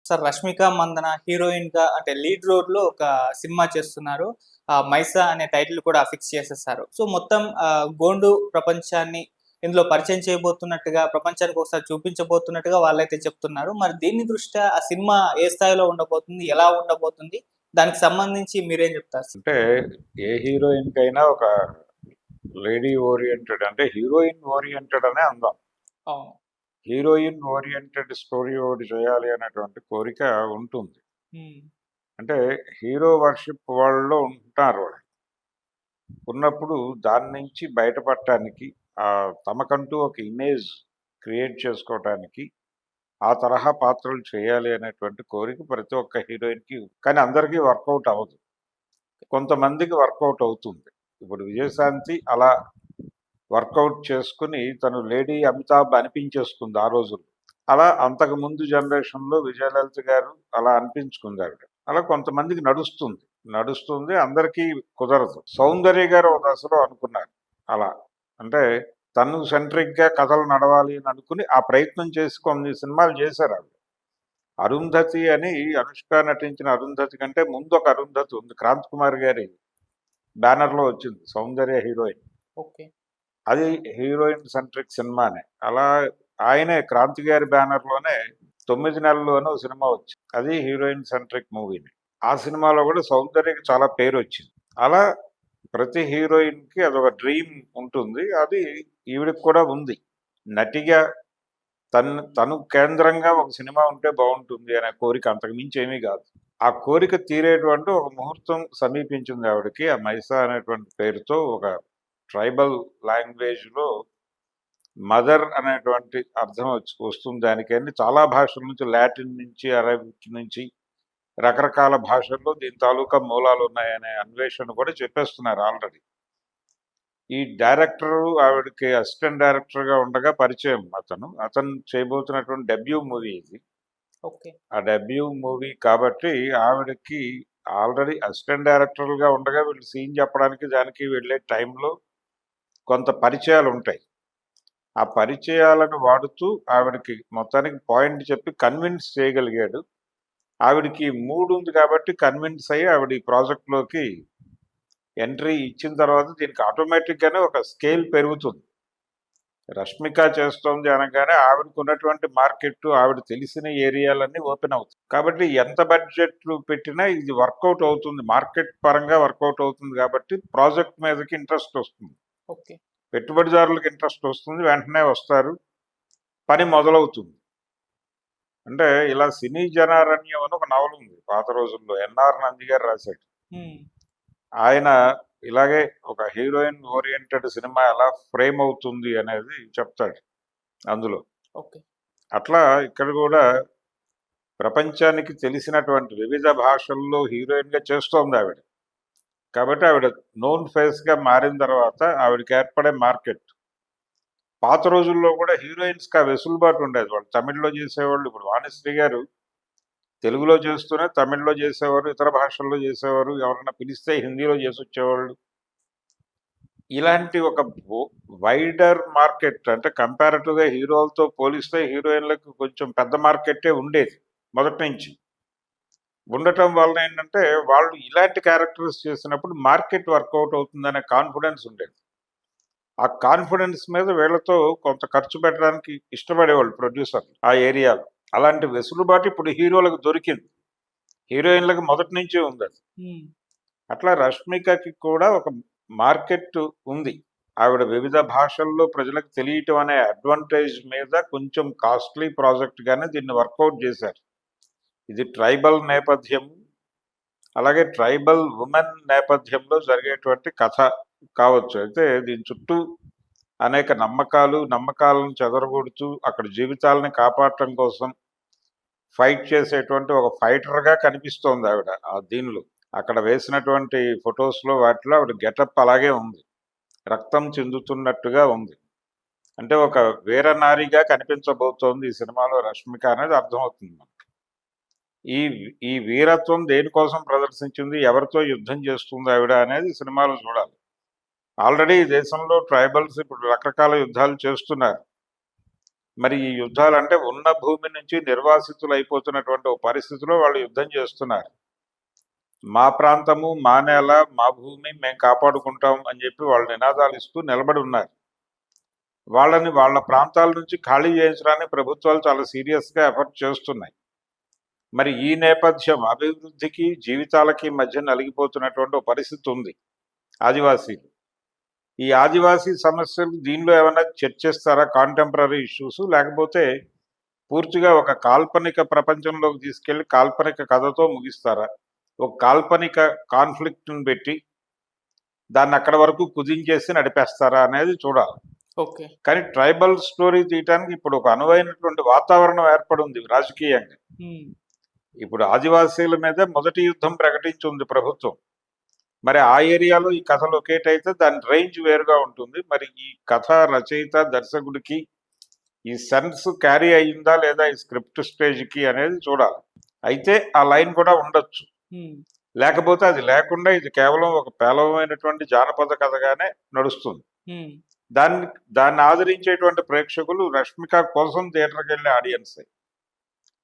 Sir 'Rashmika Mandanna' హీరోయిన్‌గా అంటే lead రోల్‌లో ఒక సినిమా చేస్తున్నారు. 'మైసా' అనే టైటిల్ కూడా ఫిక్స్ చేసేసారు. సో, మొత్తం గోండు ప్రపంచాన్ని ఇందులో పరిచయం చేయబోతున్నట్టుగా, ప్రపంచానికి ఒకసారి చూపించబోతున్నట్టుగా వాళ్ళైతే చెప్తున్నారు. మరి దీని దృష్ట్యా ఆ సినిమా ఏ స్థాయిలో ఉండబోతుంది? ఎలా ఉండబోతుంది? దానికి సంబంధించి మీరేం చెప్తారు సార్? అంటే ఏ హీరోయిన్‌కైనా ఒక లేడీ ఓరియెంటెడ్ అంటే హీరోయిన్ ఓరియెంటెడ్ అనే అందాం. అవును. హీరోయిన్ ఓరియెంటెడ్ స్టోరీ ఒకటి చేయాలి అనేటువంటి కోరిక ఉంటుంది. హ్మ్. అంటే హీరో వర్షిప్ వరల్డ్‌లో ఉంటారు వాళ్ళు. ఉన్నప్పుడు దాని నుంచి బయటపడటానికి తమకంటూ ఒక ఇమేజ్ క్రియేట్ చేసుకోవటానికి ఆ తరహా పాత్రలు చేయాలి అనేటువంటి కోరిక ప్రతి ఒక్క హీరోయిన్‌కి. కానీ అందరికీ వర్కౌట్ అవ్వదు. కొంతమందికి వర్కౌట్ అవుతుంది. ఇప్పుడు విజయశాంతి అలా వర్కౌట్ చేసుకుని తను లేడీ అమితాబ్ అనిపించేసుకుంది ఆ రోజుల్లో. అలా అంతకుముందు జనరేషన్‌లో విజయలలిత గారు అలా అనిపించుకుంది ఆవిడ. అలా కొంతమందికి నడుస్తుంది. నడుస్తుంది అందరికీ కుదరదు. సౌందర్య గారు ఒక దశలో అనుకున్నారు అలా. అంటే తను సెంట్రిక్‌గా కథలు నడవాలి అని అనుకుని ఆ ప్రయత్నం చేసి కొన్ని సినిమాలు చేశారు ఆవిడ. అరుంధతి అని అనుష్క నటించిన అరుంధతి కంటే ముందు ఒక అరుంధతి ఉంది. క్రాంత్ కుమార్ గారి బ్యానర్‌లో వచ్చింది సౌందర్య హీరోయిన్. ఓకే. అది హీరోయిన్ సెంట్రిక్ సినిమానే. అలా ఆయనే క్రాంతి గారి బ్యానర్‌లోనే 9 నెలల్లోనో ఓ సినిమా వచ్చింది. అది హీరోయిన్ సెంట్రిక్ మూవీనే. ఆ సినిమాలో కూడా సౌందర్యకి చాలా పేరొచ్చింది. అలా ప్రతి హీరోయిన్‌కి అదొక డ్రీమ్ ఉంటుంది. అది ఈవిడకి కూడా ఉంది. నటిగా తను కేంద్రంగా ఒక సినిమా ఉంటే బావుంటుంది అనే కోరిక అంతకు మించి ఏమీ కాదు. ఆ కోరిక తీరేటువంటి ఒక ముహూర్తం సమీపించింది ఆవిడకి. ఆ 'మైసా' అనేటువంటి పేరుతో ఒక ట్రైబల్ లాంగ్వేజ్‌లో మదర్ అనేటువంటి అర్థం వస్తుంది దానికని. చాలా భాషల నుంచి లాటిన్ నుంచి, అరబిక్ నుంచి రకరకాల భాషల్లో దీని తాలూకా మూలాలున్నాయనే అన్వేషణ కూడా చెప్పేస్తున్నారు ఆల్రెడీ. ఈ డైరెక్టరు ఆవిడకి అసిస్టెంట్ డైరెక్టర్‌గా ఉండగా పరిచయం అతను. అతను చేయబోతున్నటువంటి డెబ్యూ మూవీ ఇది. ఓకే. ఆ డెబ్యూ మూవీ కాబట్టి ఆవిడకి ఆల్రెడీ అసిస్టెంట్ డైరెక్టర్‌లుగా ఉండగా వీళ్ళు సీన్ చెప్పడానికి దానికి వెళ్ళే టైంలో కొంత పరిచయాలుంటాయి. ఆ పరిచయాలను వాడుతూ ఆవిడకి మొత్తానికి పాయింట్ చెప్పి కన్విన్స్ చేయగలిగాడు. ఆవిడకి మూడ్ ఉంది కాబట్టి కన్విన్స్ అయ్యి ఆవిడ ఈ ప్రాజెక్ట్‌లోకి ఎంట్రీ ఇచ్చిన తర్వాత దీనికి ఆటోమేటిక్‌గానే ఒక స్కేల్ పెరుగుతుంది. రష్మిక చేస్తోంది అనగానే ఆవిడకున్నటువంటి మార్కెట్, ఆవిడ తెలిసిన ఏరియాలన్నీ ఓపెన్ అవుతాయి. కాబట్టి ఎంత బడ్జెట్లు పెట్టినా ఇది వర్కౌట్ అవుతుంది. మార్కెట్ పరంగా వర్కౌట్ అవుతుంది కాబట్టి ప్రాజెక్ట్ మీదకి ఇంట్రెస్ట్ వస్తుంది. ఓకే. పెట్టుబడిదారులకు ఇంట్రెస్ట్ వస్తుంది. వెంటనే వస్తారు. పని మొదలవుతుంది. అంటే ఇలా 'సినీ జనారణ్యం' అని ఒక నవల ఉంది పాత రోజుల్లో. ఎన్ఆర్ నంది గారు రాశాడు. హ్మ్. ఆయన ఇలాగే ఒక హీరోయిన్ ఓరియెంటెడ్ సినిమా ఎలా ఫ్రేమ్ అవుతుంది అనేది చెప్తాడు అందులో. ఓకే. అట్లా ఇక్కడ కూడా ప్రపంచానికి తెలిసినటువంటి వివిధ భాషల్లో హీరోయిన్‌గా చేస్తోంది ఆవిడ. కాబట్టి ఆవిడ నోన్ ఫేస్‌గా మారిన తర్వాత ఆవిడకి ఏర్పడే మార్కెట్. పాత రోజుల్లో కూడా హీరోయిన్స్‌కి ఆ వెసులుబాటు ఉండేది. వాళ్ళు తమిళ్‌లో చేసేవాళ్ళు. ఇప్పుడు వాణిశ్రీ గారు తెలుగులో చేస్తూనే తమిళ్‌లో చేసేవారు, ఇతర భాషల్లో చేసేవారు. ఎవరైనా పిలిస్తే హిందీలో చేసొచ్చేవాళ్ళు. ఇలాంటి ఒక వైడర్ మార్కెట్ అంటే కంపారిటివ్‌గా హీరోలతో పోలిస్తే హీరోయిన్‌లకు కొంచెం పెద్ద మార్కెట్టే ఉండేది మొదటి నుంచి. ఉండటం వలన ఏంటంటే వాళ్ళు ఇలాంటి క్యారెక్టర్స్ చేసినప్పుడు మార్కెట్ వర్కౌట్ అవుతుందనే కాన్ఫిడెన్స్ ఉండేది. ఆ కాన్ఫిడెన్స్ మీద వీళ్ళతో కొంత ఖర్చు పెట్టడానికి ఇష్టపడేవాళ్ళు ప్రొడ్యూసర్లు ఆ ఏరియాలో. అలాంటి వెసులుబాటు ఇప్పుడు హీరోలకు దొరికింది. హీరోయిన్‌లకు మొదటి నుంచి ఉందది. హ్మ్. అట్లా రష్మికకి కూడా ఒక మార్కెట్ ఉంది. ఆవిడ వివిధ భాషల్లో ప్రజలకు తెలియటం అనే అడ్వాంటేజ్ మీద కొంచెం కాస్ట్‌లీ ప్రాజెక్ట్‌గానే దీన్ని వర్కౌట్ చేశారు. ఇది ట్రైబల్ నేపథ్యం, అలాగే ట్రైబల్ వుమెన్ నేపథ్యంలో జరిగేటువంటి కథ కావచ్చు. అయితే దీని చుట్టూ అనేక నమ్మకాలను చెదరగొడుతూ అక్కడ జీవితాలని కాపాడటం కోసం ఫైట్ చేసేటువంటి ఒక ఫైటర్‌గా కనిపిస్తోంది ఆవిడ దీనిలో. అక్కడ వేసినటువంటి ఫోటోస్‌లో వాటిలో ఆవిడ గెటప్ అలాగే ఉంది. రక్తం చిందుతున్నట్టుగా ఉంది. అంటే ఒక వీరనారిగా కనిపించబోతోంది ఈ సినిమాలో రష్మిక అనేది అర్థమవుతుంది మనకి. ఈ ఈ వీరత్వం దేనికోసం ప్రదర్శించింది, ఎవరితో యుద్ధం చేస్తుంది ఆవిడ అనేది సినిమాలో చూడాలి. ఆల్రెడీ ఈ దేశంలో ట్రైబల్స్ ఇప్పుడు రకరకాల యుద్ధాలు చేస్తున్నారు. మరి ఈ యుద్ధాలు అంటే ఉన్న భూమి నుంచి నిర్వాసితులు అయిపోతున్నటువంటి ఒక పరిస్థితిలో వాళ్ళు యుద్ధం చేస్తున్నారు. మా ప్రాంతము, మా నేల, మా భూమి మేము కాపాడుకుంటాం అని చెప్పి వాళ్ళు నినాదాలు ఇస్తూ నిలబడి ఉన్నారు. వాళ్ళని వాళ్ళ ప్రాంతాల నుంచి ఖాళీ చేయించడానికి ప్రభుత్వాలు చాలా సీరియస్గా ఎఫర్ట్ చేస్తున్నాయి. మరి ఈ నేపథ్యం అభివృద్ధికి జీవితాలకి మధ్య నలిగిపోతున్నటువంటి ఒక పరిస్థితి ఉంది ఆదివాసీలు. ఈ ఆదివాసీ సమస్యలు దీనిలో ఏమైనా చర్చిస్తారా, కాంటెంపరీ ఇష్యూస్, లేకపోతే పూర్తిగా ఒక కాల్పనిక ప్రపంచంలోకి తీసుకెళ్లి కాల్పనిక కథతో ముగిస్తారా? ఒక కాల్పనిక కాన్ఫ్లిక్ట్ని పెట్టి దాన్ని అక్కడ వరకు కుదించేసి నడిపేస్తారా అనేది చూడాలి. ఓకే. కానీ ట్రైబల్ స్టోరీ తీయటానికి ఇప్పుడు ఒక అనువైనటువంటి వాతావరణం ఏర్పడి ఉంది రాజకీయంగా. ఇప్పుడు ఆదివాసీల మీద మొదటి యుద్ధం ప్రకటించింది ప్రభుత్వం. మరి ఆ ఏరియాలో ఈ కథ లొకేట్ అయితే దాని రేంజ్ వేరుగా ఉంటుంది. మరి ఈ కథ రచయిత దర్శకుడికి ఈ సెన్స్ క్యారీ అయ్యిందా లేదా ఈ స్క్రిప్ట్ స్టేజ్కి అనేది చూడాలి. అయితే ఆ లైన్ కూడా ఉండొచ్చు, లేకపోతే అది లేకుండా ఇది కేవలం ఒక పేలవమైనటువంటి జానపద కథగానే నడుస్తుంది. దాన్ని ఆదరించేటువంటి ప్రేక్షకులు రష్మిక కోసం థియేటర్కి వెళ్ళే ఆడియన్సే.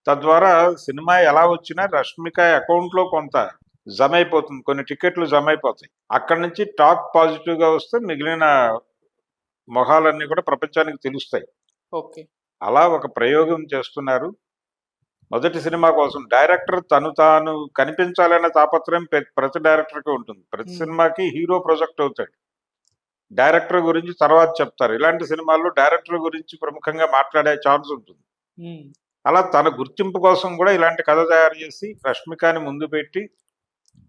తద్వారా సినిమా ఎలా వచ్చినా రష్మిక అకౌంట్లో కొంత జమ అయిపోతుంది, కొన్ని టికెట్లు జమ అయిపోతాయి. అక్కడి నుంచి టాక్ పాజిటివ్గా వస్తే మిగిలిన మొహాలన్నీ కూడా ప్రపంచానికి తెలుస్తాయి. ఓకే. అలా ఒక ప్రయోగం చేస్తున్నారు. మొదటి సినిమా కోసం డైరెక్టర్ తాను కనిపించాలనే తాపత్రయం ప్రతి డైరెక్టర్కి ఉంటుంది. ప్రతి సినిమాకి హీరో ప్రొజెక్ట్ అవుతాడు. డైరెక్టర్ గురించి తర్వాత చెప్తారు. ఇలాంటి సినిమాల్లో డైరెక్టర్ గురించి ప్రముఖంగా మాట్లాడే ఛాన్స్ ఉంటుంది. అలా తన గుర్తింపు కోసం కూడా ఇలాంటి కథ తయారు చేసి రష్మికని ముందు పెట్టి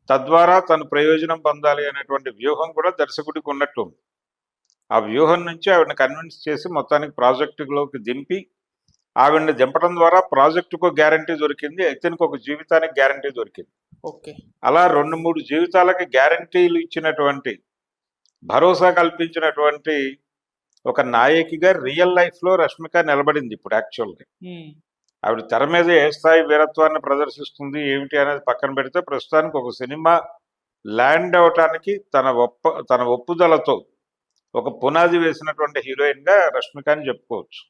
తద్వారా తను ప్రయోజనం పొందాలి అనేటువంటి వ్యూహం కూడా దర్శకుడికి ఉన్నట్టు ఉంది. ఆ వ్యూహం నుంచి ఆవిడని కన్విన్స్ చేసి మొత్తానికి ప్రాజెక్టులోకి దింపి ఆవిడని దింపడం ద్వారా ప్రాజెక్టుకు గ్యారంటీ దొరికింది, ఇతనికి ఒక జీవితానికి గ్యారంటీ దొరికింది. ఓకే. అలా 2-3 జీవితాలకి గ్యారంటీలు ఇచ్చినటువంటి, భరోసా కల్పించినటువంటి ఒక నాయకిగా రియల్ లైఫ్లో రష్మిక నిలబడింది ఇప్పుడు యాక్చువల్గా. ఆవిడ తెర మీద ఏ స్థాయి వీరత్వాన్ని ప్రదర్శిస్తుంది ఏమిటి అనేది పక్కన పెడితే ప్రస్తుతానికి ఒక సినిమా ల్యాండ్ అవటానికి తన ఒప్పుదలతో ఒక పునాది వేసినటువంటి హీరోయిన్గా రష్మికని చెప్పుకోవచ్చు.